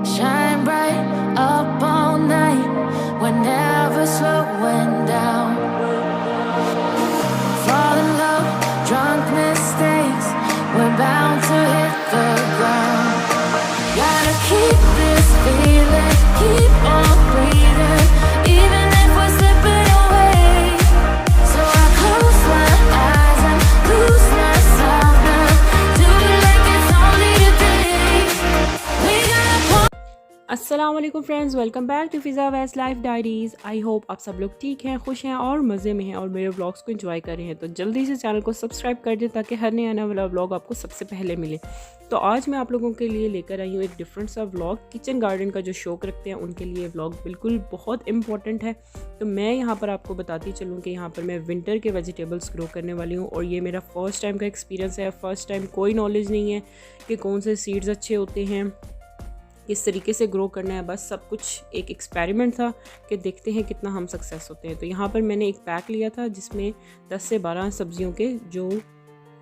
Shine bright up all night. We're never slowing down. Fall in love, drunk mistakes. We're bound to hit the ground. Gotta keep this feeling, keep on breathing, even if we're slipping away. So I close my eyes and lose myself now. Do it like it's only today. We got अस्सलाम वालेकुम friends, welcome back to फ़िज़ा वैस life diaries. I hope आप सब लोग ठीक हैं, खुश हैं और मज़े में हैं और मेरे व्लॉग्स को एंजॉय कर रहे हैं। तो जल्दी से चैनल को सब्सक्राइब कर दें ताकि हर नया आने वाला व्लॉग आपको सबसे पहले मिले। तो आज मैं आप लोगों के लिए लेकर आई हूँ एक डिफरेंट सा व्लॉग। किचन गार्डन का जो शौक़ रखते हैं उनके लिए व्लॉग बिल्कुल बहुत इंपॉर्टेंट है। तो मैं यहाँ पर आपको बताती चलूँ कि यहाँ पर मैं विंटर के वेजिटेबल्स ग्रो करने वाली हूँ और ये मेरा फ़र्स्ट टाइम का एक्सपीरियंस है। फ़र्स्ट टाइम, कोई नॉलेज नहीं है कि कौन से सीड्स अच्छे होते हैं, किस तरीके से ग्रो करना है। बस सब कुछ एक एक्सपेरिमेंट था कि देखते हैं कितना हम सक्सेस होते हैं। तो यहाँ पर मैंने एक पैक लिया था जिसमें 10 से 12 सब्जियों के, जो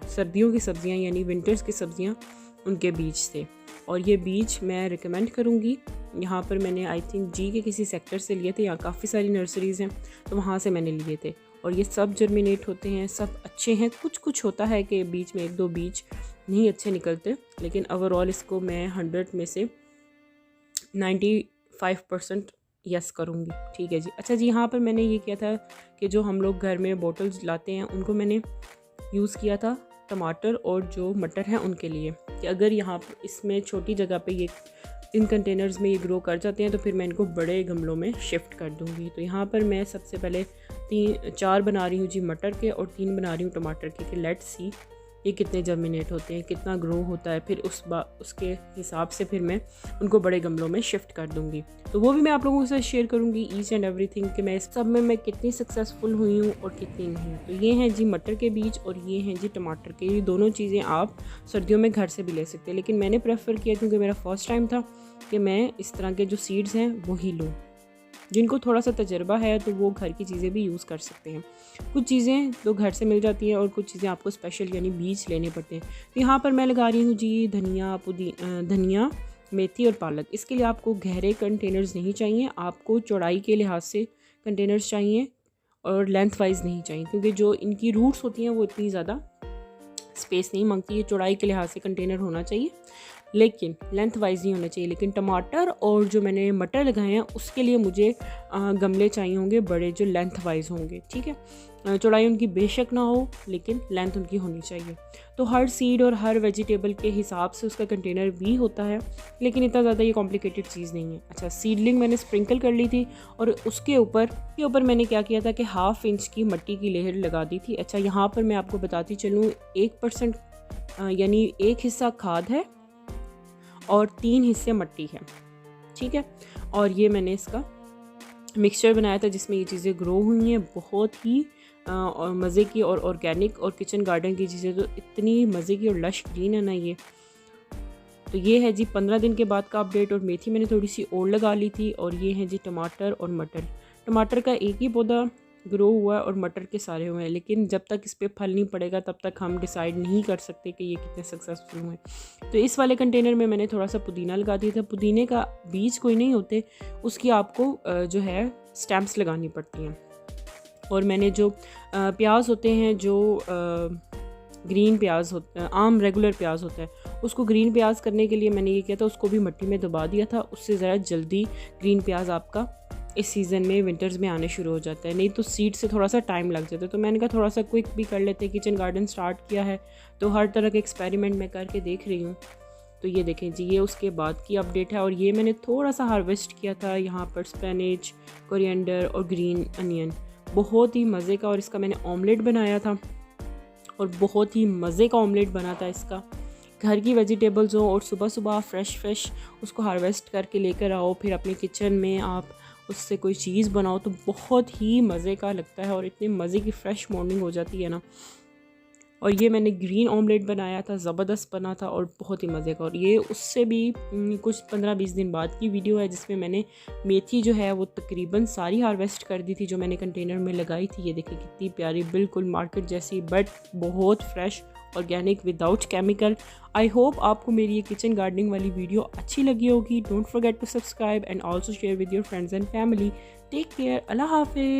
सर्दियों की सब्जियाँ यानी विंटर्स की सब्जियाँ, उनके बीज थे। और ये बीज मैं रिकमेंड करूँगी। यहाँ पर मैंने आई थिंक जी के किसी सेक्टर से लिए थे, यहाँ काफ़ी सारी नर्सरीज़ हैं तो वहाँ से मैंने लिए थे। और ये सब जर्मिनेट होते हैं, सब अच्छे हैं। कुछ होता है कि बीच में 1-2 बीज नहीं अच्छे निकलते, लेकिन ओवरऑल इसको मैं 100 में से 95% यस करूँगी। ठीक है जी। अच्छा जी, यहाँ पर मैंने ये किया था कि जो हम लोग घर में बोटल्स लाते हैं उनको मैंने यूज़ किया था टमाटर और जो मटर हैं उनके लिए, कि अगर यहाँ पर इसमें छोटी जगह पे ये इन कंटेनर्स में ये ग्रो कर जाते हैं तो फिर मैं इनको बड़े गमलों में शिफ्ट कर दूँगी। तो यहाँ पर मैं सबसे पहले 4 बना रही हूँ जी मटर के और 3 बना रही हूँ टमाटर के, कि लेट्स सी ये कितने जर्मिनेट होते हैं, कितना ग्रो होता है। फिर उसके हिसाब से फिर मैं उनको बड़े गमलों में शिफ्ट कर दूंगी। तो वो भी मैं आप लोगों से शेयर करूंगी ईच एंड एवरीथिंग, कि मैं इस सब में मैं कितनी सक्सेसफुल हुई हूँ और कितनी नहीं। तो ये हैं जी मटर के बीज और ये हैं जी टमाटर के। ये दोनों चीज़ें आप सर्दियों में घर से भी ले सकते हैं, लेकिन मैंने प्रेफर किया क्योंकि मेरा फर्स्ट टाइम था कि मैं इस तरह के जो सीड्स हैं वही लूँ। जिनको थोड़ा सा तजर्बा है तो वो घर की चीज़ें भी यूज़ कर सकते हैं। कुछ चीज़ें तो घर से मिल जाती हैं और कुछ चीज़ें आपको स्पेशल यानी बीज लेने पड़ते हैं। तो यहाँ पर मैं लगा रही हूँ जी धनिया, मेथी और पालक। इसके लिए आपको गहरे कंटेनर्स नहीं चाहिए, आपको चौड़ाई के लिहाज से कंटेनर्स चाहिए और लेंथ वाइज नहीं चाहिए, क्योंकि जो इनकी रूट्स होती हैं वो इतनी ज़्यादा स्पेस नहीं मांगती है। चौड़ाई के लिहाज से कंटेनर होना चाहिए लेकिन लेंथ वाइज नहीं होना चाहिए। लेकिन टमाटर और जो मैंने मटर लगाए हैं उसके लिए मुझे गमले चाहिए होंगे बड़े, जो लेंथ वाइज होंगे। ठीक है, चौड़ाई उनकी बेशक ना हो लेकिन लेंथ उनकी होनी चाहिए। तो हर सीड और हर वेजिटेबल के हिसाब से उसका कंटेनर भी होता है, लेकिन इतना ज़्यादा ये कॉम्प्लिकेटेड चीज़ नहीं है। अच्छा, सीडलिंग मैंने स्प्रिंकल कर ली थी और उसके ऊपर मैंने क्या किया था कि 1/2 इंच की मिट्टी की लेयर लगा दी थी। अच्छा, यहाँ पर मैं आपको बताती चलूँ 1% यानी 1 हिस्सा खाद है और 3 हिस्से मिट्टी है। ठीक है, और ये मैंने इसका मिक्सचर बनाया था जिसमें ये चीज़ें ग्रो हुई हैं। बहुत ही और मज़े की और ऑर्गेनिक और किचन गार्डन की चीज़ें तो इतनी मज़े की और लश ग्रीन है ना ये। तो ये है जी 15 दिन के बाद का अपडेट। और मेथी मैंने थोड़ी सी और लगा ली थी। और ये है जी टमाटर और मटर। टमाटर का एक ही पौधा ग्रो हुआ है और मटर के सारे हुए हैं, लेकिन जब तक इस पर फल नहीं पड़ेगा तब तक हम डिसाइड नहीं कर सकते कि ये कितने सक्सेसफुल हुए। तो इस वाले कंटेनर में मैंने थोड़ा सा पुदीना लगा दिया था। पुदीने का बीज कोई नहीं होते, उसकी आपको जो है स्टैम्प्स लगानी पड़ती हैं। और मैंने जो प्याज होते हैं, जो ग्रीन प्याज होता है, आम रेगुलर प्याज होता है, उसको ग्रीन प्याज करने के लिए मैंने ये किया था, उसको भी मिट्टी में दबा दिया था। उससे ज़रा जल्दी ग्रीन प्याज आपका इस सीज़न में विंटर्स में आने शुरू हो जाता है, नहीं तो सीड से थोड़ा सा टाइम लग जाता है। तो मैंने कहा थोड़ा सा क्विक भी कर लेते हैं, किचन गार्डन स्टार्ट किया है तो हर तरह के एक्सपेरिमेंट मैं करके देख रही हूँ। तो ये देखें जी, ये उसके बाद की अपडेट है। और ये मैंने थोड़ा सा हार्वेस्ट किया था यहाँ पर स्पिनच, कोरिएंडर और ग्रीन अनियन, बहुत ही मज़े का। और इसका मैंने ऑमलेट बनाया था और बहुत ही मज़े का ऑमलेट बना था इसका। घर की वेजिटेबल्स हो और सुबह सुबह फ्रेश उसको हार्वेस्ट करके लेकर आओ, फिर अपने किचन में आप उससे कोई चीज़ बनाओ तो बहुत ही मज़े का लगता है और इतनी मज़े की फ़्रेश मॉर्निंग हो जाती है ना। और ये मैंने ग्रीन ऑमलेट बनाया था, ज़बरदस्त बना था और बहुत ही मज़े का। और ये उससे भी कुछ 15-20 दिन बाद की वीडियो है जिसमें मैंने मेथी जो है वो तकरीबन सारी हार्वेस्ट कर दी थी, जो मैंने कंटेनर में लगाई थी। ये देखिए कितनी प्यारी, बिल्कुल मार्केट जैसी, बट बहुत fresh organic without chemical. I hope आपको मेरी ये किचन गार्डनिंग वाली वीडियो अच्छी लगी होगी। Don't forget to subscribe and also share with your friends and family. Take care, अल्लाह हाफिज़।